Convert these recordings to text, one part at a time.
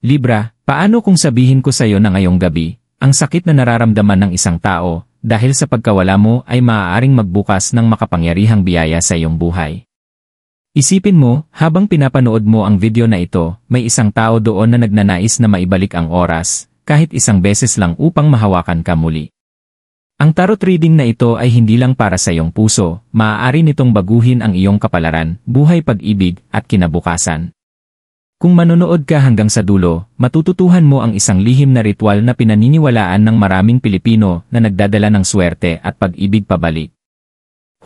Libra, paano kung sabihin ko sa'yo na ngayong gabi, ang sakit na nararamdaman ng isang tao, dahil sa pagkawala mo ay maaaring magbukas ng makapangyarihang biyaya sa iyong buhay. Isipin mo, habang pinapanood mo ang video na ito, may isang tao doon na nagnanais na maibalik ang oras, kahit isang beses lang upang mahawakan ka muli. Ang tarot reading na ito ay hindi lang para sa iyong puso, maaari nitong baguhin ang iyong kapalaran, buhay, pag-ibig, at kinabukasan. Kung manonood ka hanggang sa dulo, matututuhan mo ang isang lihim na ritual na pinaniniwalaan ng maraming Pilipino na nagdadala ng swerte at pag-ibig pabalik.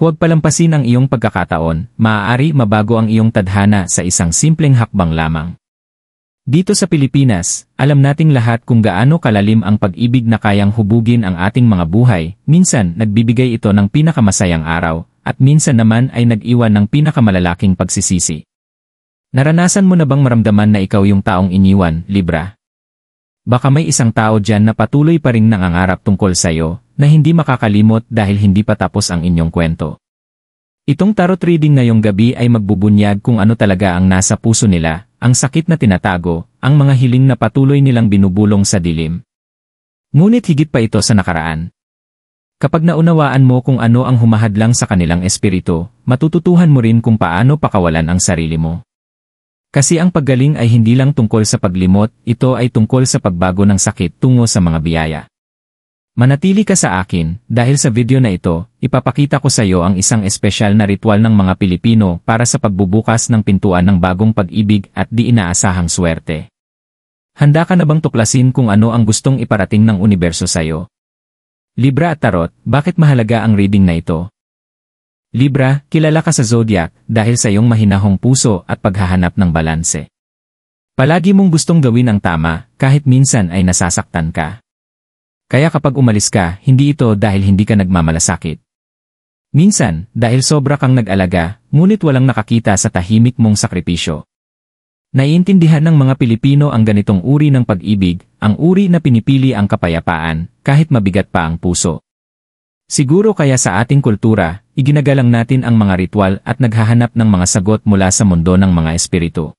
Huwag palampasin ang iyong pagkakataon, maaari mabago ang iyong tadhana sa isang simpleng hakbang lamang. Dito sa Pilipinas, alam nating lahat kung gaano kalalim ang pag-ibig na kayang hubugin ang ating mga buhay, minsan nagbibigay ito ng pinakamasayang araw, at minsan naman ay nag-iwan ng pinakamalalaking pagsisisi. Naranasan mo na bang maramdaman na ikaw yung taong iniwan, Libra? Baka may isang tao dyan na patuloy pa ring nangangarap tungkol sa'yo, na hindi makakalimot dahil hindi pa tapos ang inyong kwento. Itong tarot reading ngayong gabi ay magbubunyag kung ano talaga ang nasa puso nila, ang sakit na tinatago, ang mga hiling na patuloy nilang binubulong sa dilim. Ngunit higit pa ito sa nakaraan. Kapag naunawaan mo kung ano ang humahadlang sa kanilang espiritu, matututuhan mo rin kung paano pakawalan ang sarili mo. Kasi ang paggaling ay hindi lang tungkol sa paglimot, ito ay tungkol sa pagbago ng sakit tungo sa mga biyaya. Manatili ka sa akin, dahil sa video na ito, ipapakita ko sa iyo ang isang espesyal na ritual ng mga Pilipino para sa pagbubukas ng pintuan ng bagong pag-ibig at di inaasahang swerte. Handa ka na bang tuklasin kung ano ang gustong iparating ng universo sa iyo? Libra at Tarot, bakit mahalaga ang reading na ito? Libra, kilala ka sa zodiac dahil sa iyong mahinahong puso at paghahanap ng balanse. Palagi mong gustong gawin ang tama, kahit minsan ay nasasaktan ka. Kaya kapag umalis ka, hindi ito dahil hindi ka nagmamalasakit. Minsan, dahil sobra kang nag-alaga, ngunit walang nakakita sa tahimik mong sakripisyo. Naiintindihan ng mga Pilipino ang ganitong uri ng pag-ibig, ang uri na pinipili ang kapayapaan, kahit mabigat pa ang puso. Siguro kaya sa ating kultura, iginagalang natin ang mga ritual at naghahanap ng mga sagot mula sa mundo ng mga espiritu.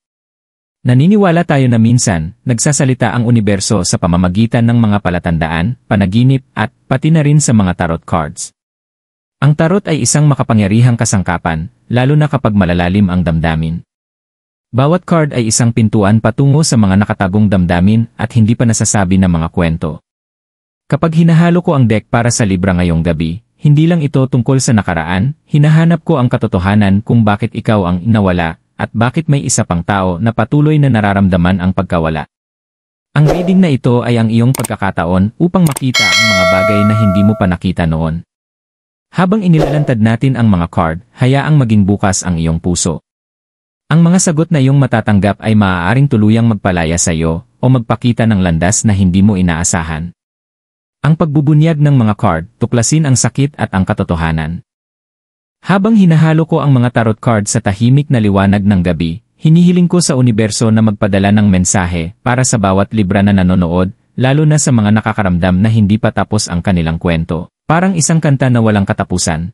Naniniwala tayo na minsan, nagsasalita ang universo sa pamamagitan ng mga palatandaan, panaginip, at pati na rin sa mga tarot cards. Ang tarot ay isang makapangyarihang kasangkapan, lalo na kapag malalalim ang damdamin. Bawat card ay isang pintuan patungo sa mga nakatagong damdamin at hindi pa nasasabi na mga kwento. Kapag hinahalo ko ang deck para sa Libra ngayong gabi, hindi lang ito tungkol sa nakaraan, hinahanap ko ang katotohanan kung bakit ikaw ang inawala, at bakit may isa pang tao na patuloy na nararamdaman ang pagkawala. Ang reading na ito ay ang iyong pagkakataon upang makita ang mga bagay na hindi mo pa nakita noon. Habang inilalantad natin ang mga card, hayaang maging bukas ang iyong puso. Ang mga sagot na iyong matatanggap ay maaaring tuluyang magpalaya sa iyo o magpakita ng landas na hindi mo inaasahan. Ang pagbubunyag ng mga card, tuklasin ang sakit at ang katotohanan. Habang hinahalo ko ang mga tarot card sa tahimik na liwanag ng gabi, hinihiling ko sa universo na magpadala ng mensahe para sa bawat Libra na nanonood, lalo na sa mga nakakaramdam na hindi pa tapos ang kanilang kwento, parang isang kanta na walang katapusan.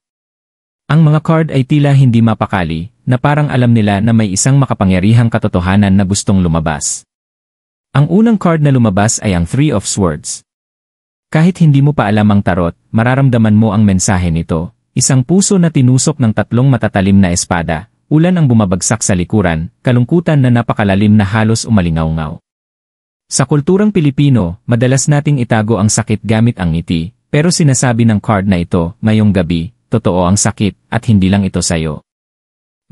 Ang mga card ay tila hindi mapakali, na parang alam nila na may isang makapangyarihang katotohanan na gustong lumabas. Ang unang card na lumabas ay ang Three of Swords. Kahit hindi mo pa alam ang tarot, mararamdaman mo ang mensahe nito. Isang puso na tinusok ng tatlong matatalim na espada, ulan ang bumabagsak sa likuran, kalungkutan na napakalalim na halos umalingaw-ngaw. Sa kulturang Pilipino, madalas nating itago ang sakit gamit ang ngiti, pero sinasabi ng card na ito, ngayong gabi, totoo ang sakit, at hindi lang ito sayo.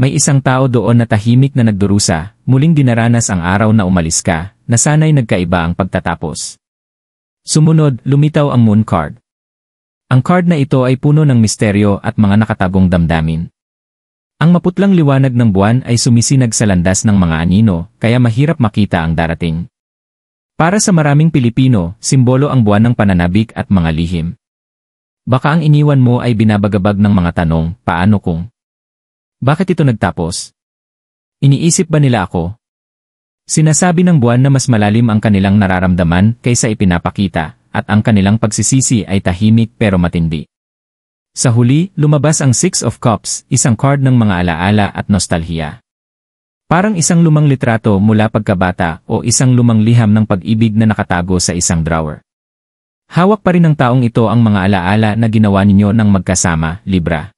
May isang tao doon na tahimik na nagdurusa, muling dinaranas ang araw na umalis ka, na sana'y nagkaiba ang pagtatapos. Sumunod, lumitaw ang Moon card. Ang card na ito ay puno ng misteryo at mga nakatagong damdamin. Ang maputlang liwanag ng buwan ay sumisinag sa landas ng mga anino, kaya mahirap makita ang darating. Para sa maraming Pilipino, simbolo ang buwan ng pananabik at mga lihim. Baka ang iniwan mo ay binabagabag ng mga tanong, paano kung? Bakit ito nagtapos? Iniisip ba nila ako? Sinasabi ng buwan na mas malalim ang kanilang nararamdaman kaysa ipinapakita, at ang kanilang pagsisisi ay tahimik pero matindi. Sa huli, lumabas ang Six of Cups, isang card ng mga alaala at nostalhiya. Parang isang lumang litrato mula pagkabata o isang lumang liham ng pag-ibig na nakatago sa isang drawer. Hawak pa rin ng taong ito ang mga alaala na ginawa ninyo ng magkasama, Libra.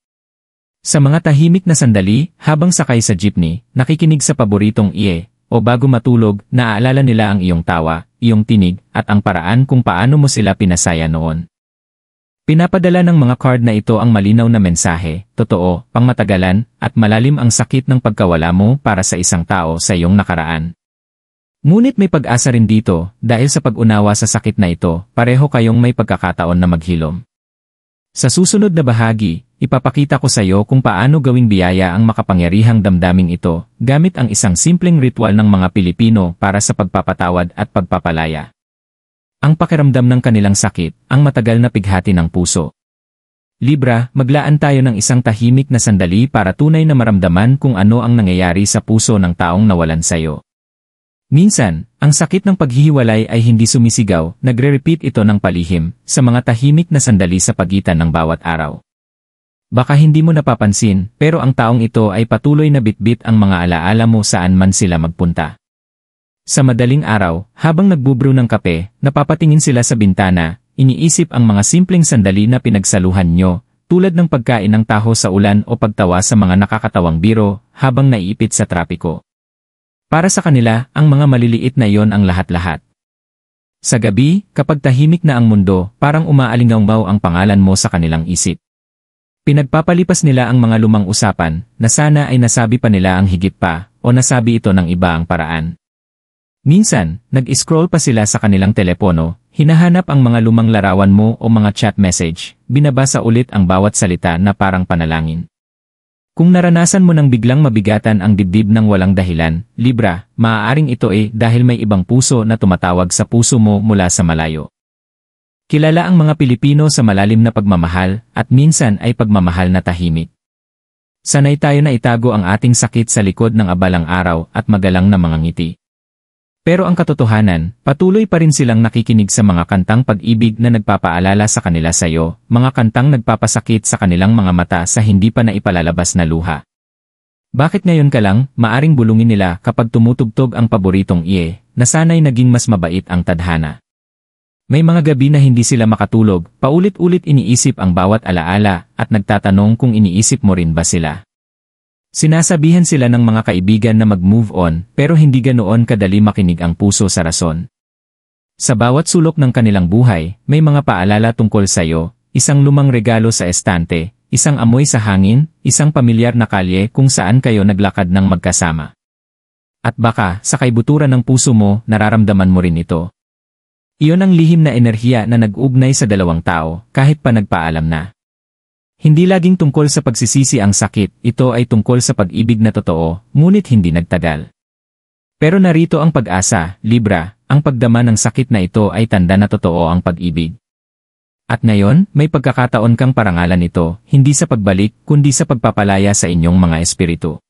Sa mga tahimik na sandali, habang sakay sa jeepney, nakikinig sa paboritong iye, o bago matulog, naaalala nila ang iyong tawa, iyong tinig, at ang paraan kung paano mo sila pinasaya noon. Pinapadala ng mga card na ito ang malinaw na mensahe, totoo, pangmatagalan, at malalim ang sakit ng pagkawala mo para sa isang tao sa iyong nakaraan. Ngunit may pag-asa rin dito, dahil sa pag-unawa sa sakit na ito, pareho kayong may pagkakataon na maghilom. Sa susunod na bahagi, ipapakita ko sa iyo kung paano gawing biyaya ang makapangyarihang damdaming ito, gamit ang isang simpleng ritual ng mga Pilipino para sa pagpapatawad at pagpapalaya. Ang pakiramdam ng kanilang sakit, ang matagal na pighati ng puso. Libra, maglaan tayo ng isang tahimik na sandali para tunay na maramdaman kung ano ang nangyayari sa puso ng taong nawalan sayo. Minsan, ang sakit ng paghihiwalay ay hindi sumisigaw, nagre-repeat ito ng palihim, sa mga tahimik na sandali sa pagitan ng bawat araw. Baka hindi mo napapansin, pero ang taong ito ay patuloy na bitbit ang mga alaala mo saan man sila magpunta. Sa madaling araw, habang nagbubrew ng kape, napapatingin sila sa bintana, iniisip ang mga simpleng sandali na pinagsaluhan nyo, tulad ng pagkain ng taho sa ulan o pagtawa sa mga nakakatawang biro, habang naiipit sa trapiko. Para sa kanila, ang mga maliliit na iyon ang lahat-lahat. Sa gabi, kapag tahimik na ang mundo, parang umaalinggaw ang pangalan mo sa kanilang isip. Pinagpapalipas nila ang mga lumang usapan, na sana ay nasabi pa nila ang higit pa, o nasabi ito ng iba ang paraan. Minsan, nag-scroll pa sila sa kanilang telepono, hinahanap ang mga lumang larawan mo o mga chat message, binabasa ulit ang bawat salita na parang panalangin. Kung naranasan mo nang biglang mabigatan ang dibdib ng walang dahilan, Libra, maaaring ito dahil may ibang puso na tumatawag sa puso mo mula sa malayo. Kilala ang mga Pilipino sa malalim na pagmamahal, at minsan ay pagmamahal na tahimik. Sanay tayo na itago ang ating sakit sa likod ng abalang araw at magalang na mga ngiti. Pero ang katotohanan, patuloy pa rin silang nakikinig sa mga kantang pag-ibig na nagpapaalala sa kanila sa iyo, mga kantang nagpapasakit sa kanilang mga mata sa hindi pa naipalalabas na luha. Bakit ngayon ka lang, maaring bulungin nila kapag tumutugtog ang paboritong iye, na sana'y naging mas mabait ang tadhana. May mga gabi na hindi sila makatulog, paulit-ulit iniisip ang bawat alaala, at nagtatanong kung iniisip mo rin ba sila. Sinasabihan sila ng mga kaibigan na mag-move on, pero hindi ganoon kadali makinig ang puso sa rason. Sa bawat sulok ng kanilang buhay, may mga paalala tungkol sa iyo, isang lumang regalo sa estante, isang amoy sa hangin, isang pamilyar na kalye kung saan kayo naglakad ng magkasama. At baka, sa kaibuturan ng puso mo, nararamdaman mo rin ito. Iyon ang lihim na enerhiya na nag-ugnay sa dalawang tao, kahit pa nagpaalam na. Hindi laging tungkol sa pagsisisi ang sakit, ito ay tungkol sa pag-ibig na totoo, ngunit hindi nagtagal. Pero narito ang pag-asa, Libra, ang pagdama ng sakit na ito ay tanda na totoo ang pag-ibig. At ngayon, may pagkakataon kang parangalan ito, hindi sa pagbalik, kundi sa pagpapalaya sa inyong mga espiritu.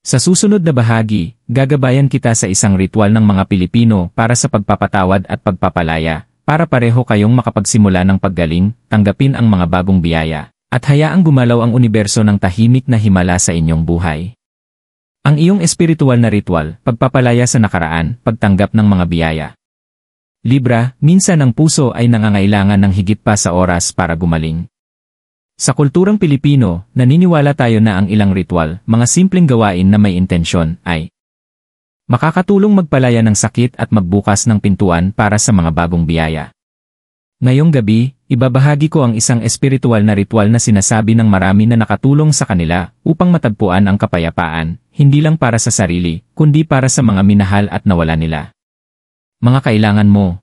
Sa susunod na bahagi, gagabayan kita sa isang ritual ng mga Pilipino para sa pagpapatawad at pagpapalaya, para pareho kayong makapagsimula ng paggaling, tanggapin ang mga bagong biyaya, at hayaang gumalaw ang universo ng tahimik na himala sa inyong buhay. Ang iyong espiritual na ritual, pagpapalaya sa nakaraan, pagtanggap ng mga biyaya. Libra, minsan ang puso ay nangangailangan ng higit pa sa oras para gumaling. Sa kulturang Pilipino, naniniwala tayo na ang ilang ritual, mga simpleng gawain na may intensyon, ay makakatulong magpalaya ng sakit at magbukas ng pintuan para sa mga bagong biyaya. Ngayong gabi, ibabahagi ko ang isang espiritual na ritual na sinasabi ng marami na nakatulong sa kanila upang matagpuan ang kapayapaan, hindi lang para sa sarili, kundi para sa mga minahal at nawala nila. Mga kailangan mo.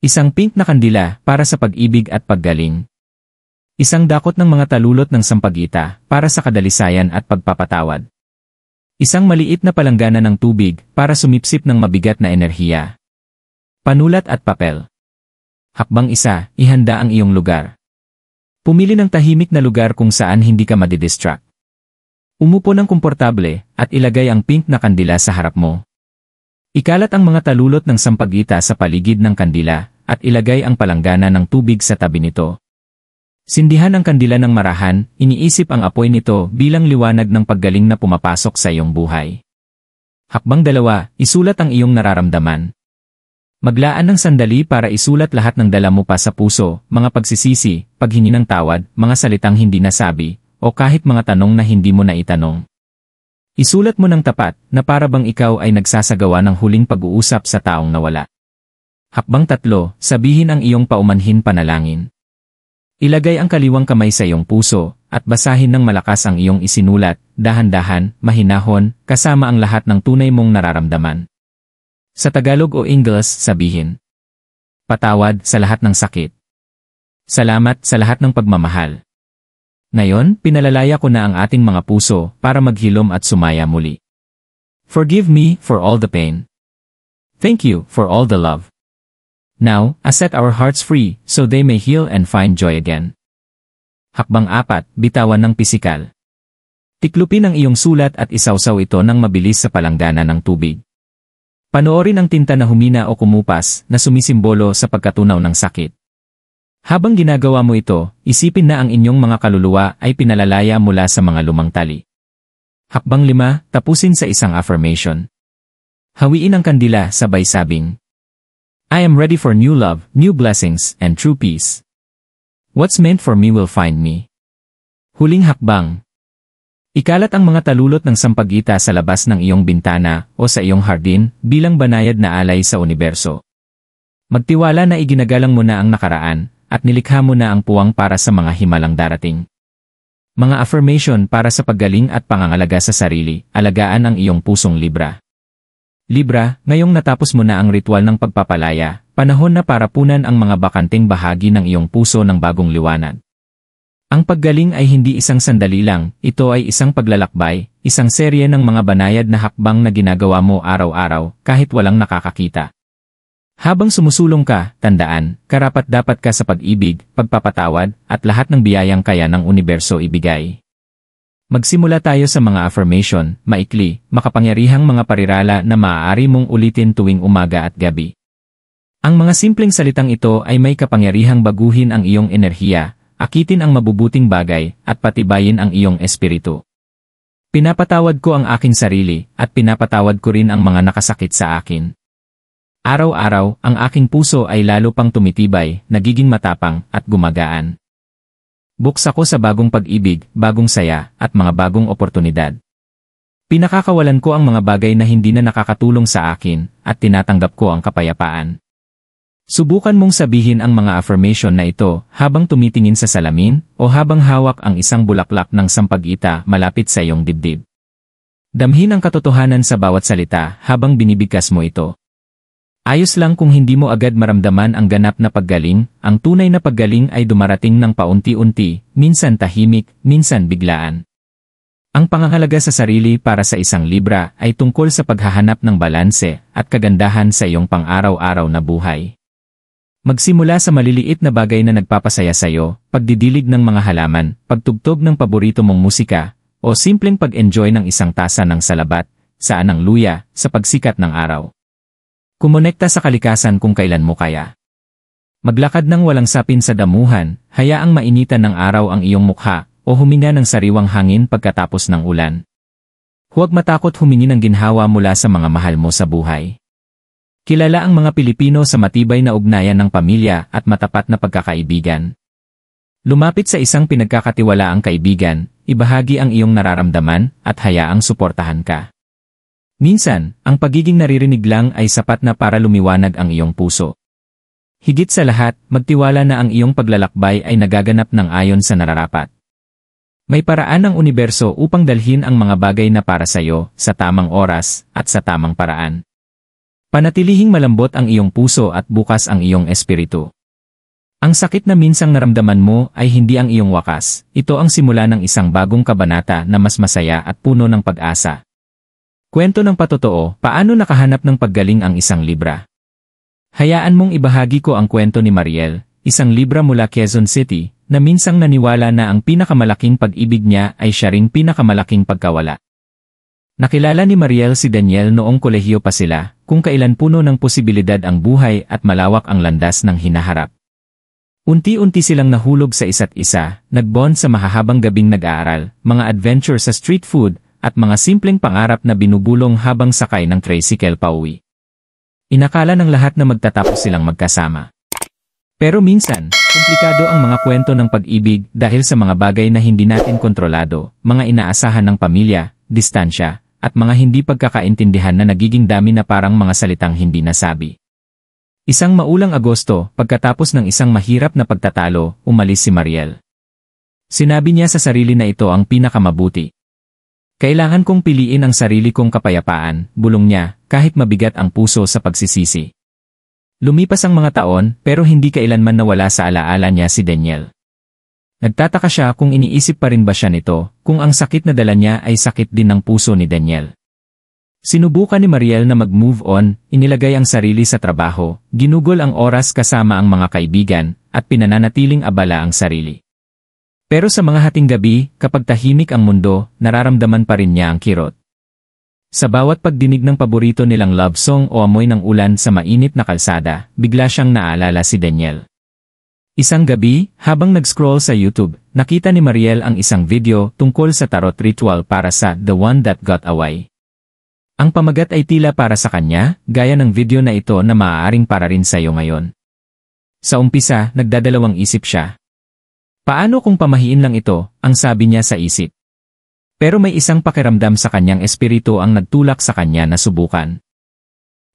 Isang pink na kandila para sa pag-ibig at paggaling. Isang dakot ng mga talulot ng sampagita para sa kadalisayan at pagpapatawad. Isang maliit na palanggana ng tubig para sumipsip ng mabigat na enerhiya. Panulat at papel. Hakbang isa, ihanda ang iyong lugar. Pumili ng tahimik na lugar kung saan hindi ka madidistract. Umupo ng komportable at ilagay ang pink na kandila sa harap mo. Ikalat ang mga talulot ng sampagita sa paligid ng kandila at ilagay ang palanggana ng tubig sa tabi nito. Sindihan ang kandila ng marahan, iniisip ang apoy nito bilang liwanag ng paggaling na pumapasok sa iyong buhay. Hakbang 2, isulat ang iyong nararamdaman. Maglaan ng sandali para isulat lahat ng dala mo pa sa puso, mga pagsisisi, paghingi ng tawad, mga salitang hindi nasabi, o kahit mga tanong na hindi mo na itanong. Isulat mo ng tapat na para bang ikaw ay nagsasagawa ng huling pag-uusap sa taong nawala. Hakbang 3, sabihin ang iyong paumanhin panalangin. Ilagay ang kaliwang kamay sa iyong puso at basahin ng malakas ang iyong isinulat, dahan-dahan, mahinahon, kasama ang lahat ng tunay mong nararamdaman. Sa Tagalog o Ingles, sabihin, patawad sa lahat ng sakit. Salamat sa lahat ng pagmamahal. Ngayon, pinalalaya ko na ang ating mga puso para maghilom at sumaya muli. Forgive me for all the pain. Thank you for all the love. Now, set our hearts free so they may heal and find joy again. Hakbang 4, bitawan ng pisikal. Tiklupin ang iyong sulat at isawsaw ito ng mabilis sa palanggana ng tubig. Panoorin ang tinta na humina o kumupas na sumisimbolo sa pagkatunaw ng sakit. Habang ginagawa mo ito, isipin na ang inyong mga kaluluwa ay pinalalaya mula sa mga lumang tali. Hakbang 5, tapusin sa isang affirmation. Hawiin ang kandila sabay sabing, I am ready for new love, new blessings, and true peace. What's meant for me will find me. Huling hakbang. Ikalat ang mga talulot ng sampagita sa labas ng iyong bintana o sa iyong hardin bilang banayad na alay sa universo. Magtiwala na iginagalang mo na ang nakaraan at nilikha mo na ang puwang para sa mga himalang darating. Mga affirmation para sa paggaling at pangangalaga sa sarili, alagaan ang iyong pusong Libra. Libra, ngayong natapos mo na ang ritual ng pagpapalaya, panahon na para punan ang mga bakanting bahagi ng iyong puso ng bagong liwanag. Ang paggaling ay hindi isang sandali lang, ito ay isang paglalakbay, isang serye ng mga banayad na hakbang na ginagawa mo araw-araw kahit walang nakakakita. Habang sumusulong ka, tandaan, karapat-dapat ka sa pag-ibig, pagpapatawad, at lahat ng biyayang kaya ng universo ibigay. Magsimula tayo sa mga affirmation, maikli, makapangyarihang mga parirala na maaari mong ulitin tuwing umaga at gabi. Ang mga simpleng salitang ito ay may kapangyarihang baguhin ang iyong enerhiya, akitin ang mabubuting bagay, at patibayin ang iyong espiritu. Pinapatawad ko ang aking sarili, at pinapatawad ko rin ang mga nakasakit sa akin. Araw-araw, ang aking puso ay lalo pang tumitibay, nagiging matapang, at gumagaan. Buksa ko sa bagong pag-ibig, bagong saya, at mga bagong oportunidad. Pinakakawalan ko ang mga bagay na hindi na nakakatulong sa akin, at tinatanggap ko ang kapayapaan. Subukan mong sabihin ang mga affirmation na ito habang tumitingin sa salamin o habang hawak ang isang bulaklak ng sampagita malapit sa iyong dibdib. Damhin ang katotohanan sa bawat salita habang binibigkas mo ito. Ayos lang kung hindi mo agad maramdaman ang ganap na paggaling, ang tunay na paggaling ay dumarating ng paunti-unti, minsan tahimik, minsan biglaan. Ang pangangalaga sa sarili para sa isang Libra ay tungkol sa paghahanap ng balanse at kagandahan sa iyong pang-araw-araw na buhay. Magsimula sa maliliit na bagay na nagpapasaya sa iyo, pagdidilig ng mga halaman, pagtugtog ng paborito mong musika, o simpleng pag-enjoy ng isang tasa ng salabat, saan ang luya, sa pagsikat ng araw. Kumonekta sa kalikasan kung kailan mo kaya. Maglakad ng walang sapin sa damuhan, hayaang mainitan ng araw ang iyong mukha, o huminga ng sariwang hangin pagkatapos ng ulan. Huwag matakot humingi ng ginhawa mula sa mga mahal mo sa buhay. Kilala ang mga Pilipino sa matibay na ugnayan ng pamilya at matapat na pagkakaibigan. Lumapit sa isang pinagkakatiwalaang kaibigan, ibahagi ang iyong nararamdaman at hayaang suportahan ka. Minsan, ang pagiging naririnig lang ay sapat na para lumiwanag ang iyong puso. Higit sa lahat, magtiwala na ang iyong paglalakbay ay nagaganap ng ayon sa nararapat. May paraan ng universo upang dalhin ang mga bagay na para sa iyo sa tamang oras at sa tamang paraan. Panatilihing malambot ang iyong puso at bukas ang iyong espiritu. Ang sakit na minsang naramdaman mo ay hindi ang iyong wakas, ito ang simula ng isang bagong kabanata na mas masaya at puno ng pag-asa. Kwento ng patotoo, paano nakahanap ng paggaling ang isang Libra? Hayaan mong ibahagi ko ang kwento ni Mariel, isang Libra mula Quezon City, na minsang naniwala na ang pinakamalaking pag-ibig niya ay siya ring pinakamalaking pagkawala. Nakilala ni Mariel si Daniel noong kolehiyo pa sila, kung kailan puno ng posibilidad ang buhay at malawak ang landas ng hinaharap. Unti-unti silang nahulog sa isa't isa, nag-bond sa mahahabang gabing nag-aaral, mga adventure sa street food, at mga simpleng pangarap na binubulong habang sakay ng tricycle pauwi. Inakala ng lahat na magtatapos silang magkasama. Pero minsan, komplikado ang mga kwento ng pag-ibig dahil sa mga bagay na hindi natin kontrolado, mga inaasahan ng pamilya, distansya, at mga hindi pagkakaintindihan na nagiging dami na parang mga salitang hindi nasabi. Isang maulang Agosto, pagkatapos ng isang mahirap na pagtatalo, umalis si Mariel. Sinabi niya sa sarili na ito ang pinakamabuti. Kailangan kong piliin ang sarili kong kapayapaan, bulong niya, kahit mabigat ang puso sa pagsisisi. Lumipas ang mga taon, pero hindi kailanman nawala sa alaala niya si Daniel. Nagtataka siya kung iniisip pa rin ba siya nito, kung ang sakit na dala niya ay sakit din ng puso ni Daniel. Sinubukan ni Mariel na mag-move on, inilagay ang sarili sa trabaho, ginugol ang oras kasama ang mga kaibigan, at pinananatiling abala ang sarili. Pero sa mga hating gabi, kapag tahimik ang mundo, nararamdaman pa rin niya ang kirot. Sa bawat pagdinig ng paborito nilang love song o amoy ng ulan sa mainit na kalsada, bigla siyang naalala si Daniel. Isang gabi, habang nag-scroll sa YouTube, nakita ni Mariel ang isang video tungkol sa tarot ritual para sa The One That Got Away. Ang pamagat ay tila para sa kanya, gaya ng video na ito na maaaring para rin sa iyo ngayon. Sa umpisa, nagdadalawang isip siya. Paano kung pamahiin lang ito, ang sabi niya sa isip. Pero may isang pakiramdam sa kanyang espiritu ang nagtulak sa kanya na subukan.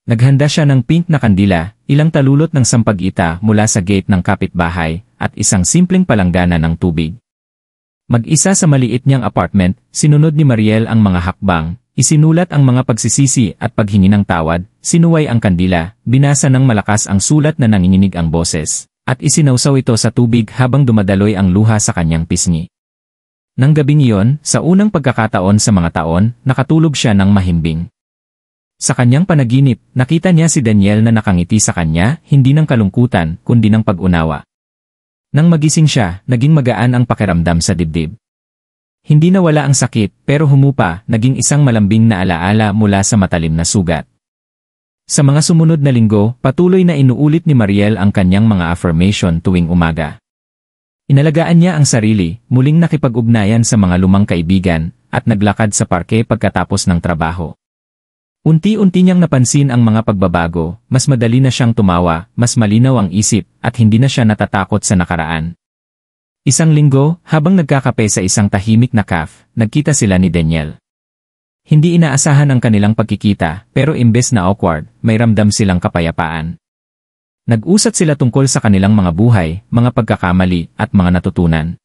Naghanda siya ng pink na kandila, ilang talulot ng sampag-ita mula sa gate ng kapitbahay, at isang simpleng palanggana ng tubig. Mag-isa sa maliit niyang apartment, sinunod ni Mariel ang mga hakbang, isinulat ang mga pagsisisi at paghingi ng tawad, sinuway ang kandila, binasa ng malakas ang sulat na nanginginig ang boses, at isinawsaw ito sa tubig habang dumadaloy ang luha sa kanyang pisngi. Nang gabing iyon, sa unang pagkakataon sa mga taon, nakatulog siya ng mahimbing. Sa kanyang panaginip, nakita niya si Daniel na nakangiti sa kanya, hindi ng kalungkutan, kundi ng pag-unawa. Nang magising siya, naging magaan ang pakiramdam sa dibdib. Hindi nawala ang sakit, pero humupa, naging isang malambing na alaala mula sa matalim na sugat. Sa mga sumunod na linggo, patuloy na inuulit ni Mariel ang kanyang mga affirmation tuwing umaga. Inalagaan niya ang sarili, muling nakipag-ugnayan sa mga lumang kaibigan, at naglakad sa parke pagkatapos ng trabaho. Unti-unti niyang napansin ang mga pagbabago, mas madali na siyang tumawa, mas malinaw ang isip, at hindi na siya natatakot sa nakaraan. Isang linggo, habang nagkakape sa isang tahimik na cafe, nagkita sila ni Daniel. Hindi inaasahan ang kanilang pagkikita, pero imbes na awkward, may ramdam silang kapayapaan. Nag-usat sila tungkol sa kanilang mga buhay, mga pagkakamali, at mga natutunan.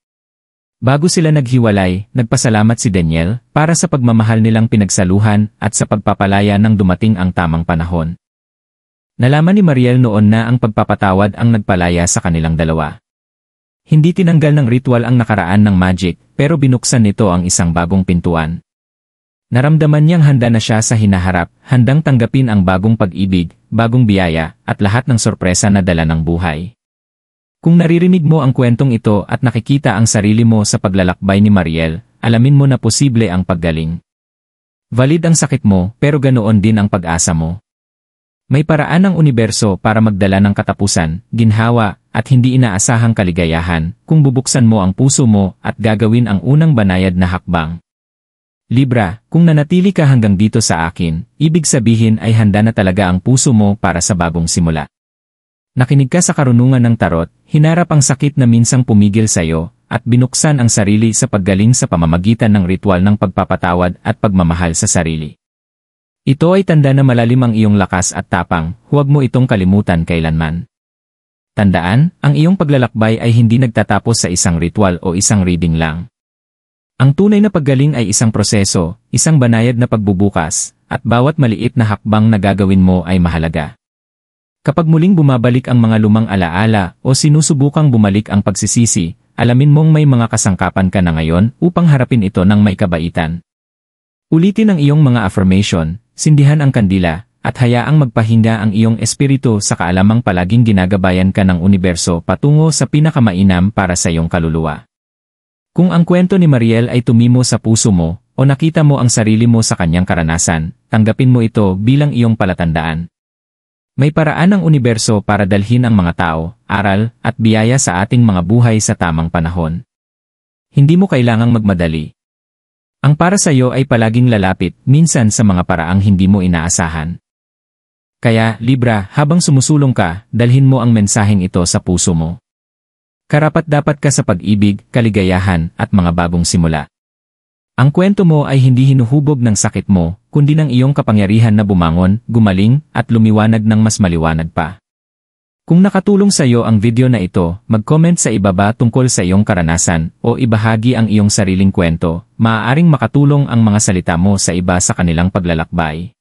Bago sila naghiwalay, nagpasalamat si Daniel para sa pagmamahal nilang pinagsaluhan at sa pagpapalaya nang dumating ang tamang panahon. Nalaman ni Mariel noon na ang pagpapatawad ang nagpalaya sa kanilang dalawa. Hindi tinanggal ng ritual ang nakaraan ng magic, pero binuksan nito ang isang bagong pintuan. Naramdaman niyang handa na siya sa hinaharap, handang tanggapin ang bagong pag-ibig, bagong biyaya, at lahat ng sorpresa na dala ng buhay. Kung naririnig mo ang kwentong ito at nakikita ang sarili mo sa paglalakbay ni Mariel, alamin mo na posible ang paggaling. Valid ang sakit mo, pero ganoon din ang pag-asa mo. May paraan ng universo para magdala ng katapusan, ginhawa, at hindi inaasahang kaligayahan, kung bubuksan mo ang puso mo at gagawin ang unang banayad na hakbang. Libra, kung nanatili ka hanggang dito sa akin, ibig sabihin ay handa na talaga ang puso mo para sa bagong simula. Nakinig ka sa karunungan ng tarot, hinarap ang sakit na minsang pumigil sa'yo, at binuksan ang sarili sa paggaling sa pamamagitan ng ritual ng pagpapatawad at pagmamahal sa sarili. Ito ay tanda na malalim ang iyong lakas at tapang, huwag mo itong kalimutan kailanman. Tandaan, ang iyong paglalakbay ay hindi nagtatapos sa isang ritual o isang reading lang. Ang tunay na paggaling ay isang proseso, isang banayad na pagbubukas, at bawat maliit na hakbang na gagawin mo ay mahalaga. Kapag muling bumabalik ang mga lumang alaala o sinusubukang bumalik ang pagsisisi, alamin mong may mga kasangkapan ka na ngayon upang harapin ito ng may kabaitan. Ulitin ang iyong mga affirmation, sindihan ang kandila, at hayaang magpahinga ang iyong espiritu sa kaalamang palaging ginagabayan ka ng universo patungo sa pinakamainam para sa iyong kaluluwa. Kung ang kwento ni Mariel ay tumimo sa puso mo, o nakita mo ang sarili mo sa kanyang karanasan, tanggapin mo ito bilang iyong palatandaan. May paraan ng universo para dalhin ang mga tao, aral, at biyaya sa ating mga buhay sa tamang panahon. Hindi mo kailangang magmadali. Ang para sa iyo ay palaging lalapit, minsan sa mga paraang hindi mo inaasahan. Kaya, Libra, habang sumusulong ka, dalhin mo ang mensaheng ito sa puso mo. Karapat-dapat ka sa pag-ibig, kaligayahan, at mga bagong simula. Ang kwento mo ay hindi hinuhubog ng sakit mo, kundi ng iyong kapangyarihan na bumangon, gumaling, at lumiwanag ng mas maliwanag pa. Kung nakatulong sa iyo ang video na ito, mag-comment sa ibaba tungkol sa iyong karanasan o ibahagi ang iyong sariling kwento. Maaaring makatulong ang mga salita mo sa iba sa kanilang paglalakbay.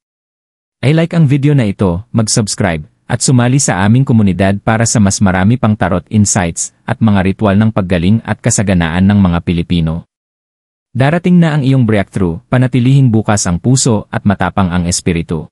I-like ang video na ito, mag-subscribe, at sumali sa aming komunidad para sa mas marami pang tarot insights at mga ritual ng paggaling at kasaganaan ng mga Pilipino. Darating na ang iyong breakthrough, panatilihing bukas ang puso at matapang ang espiritu.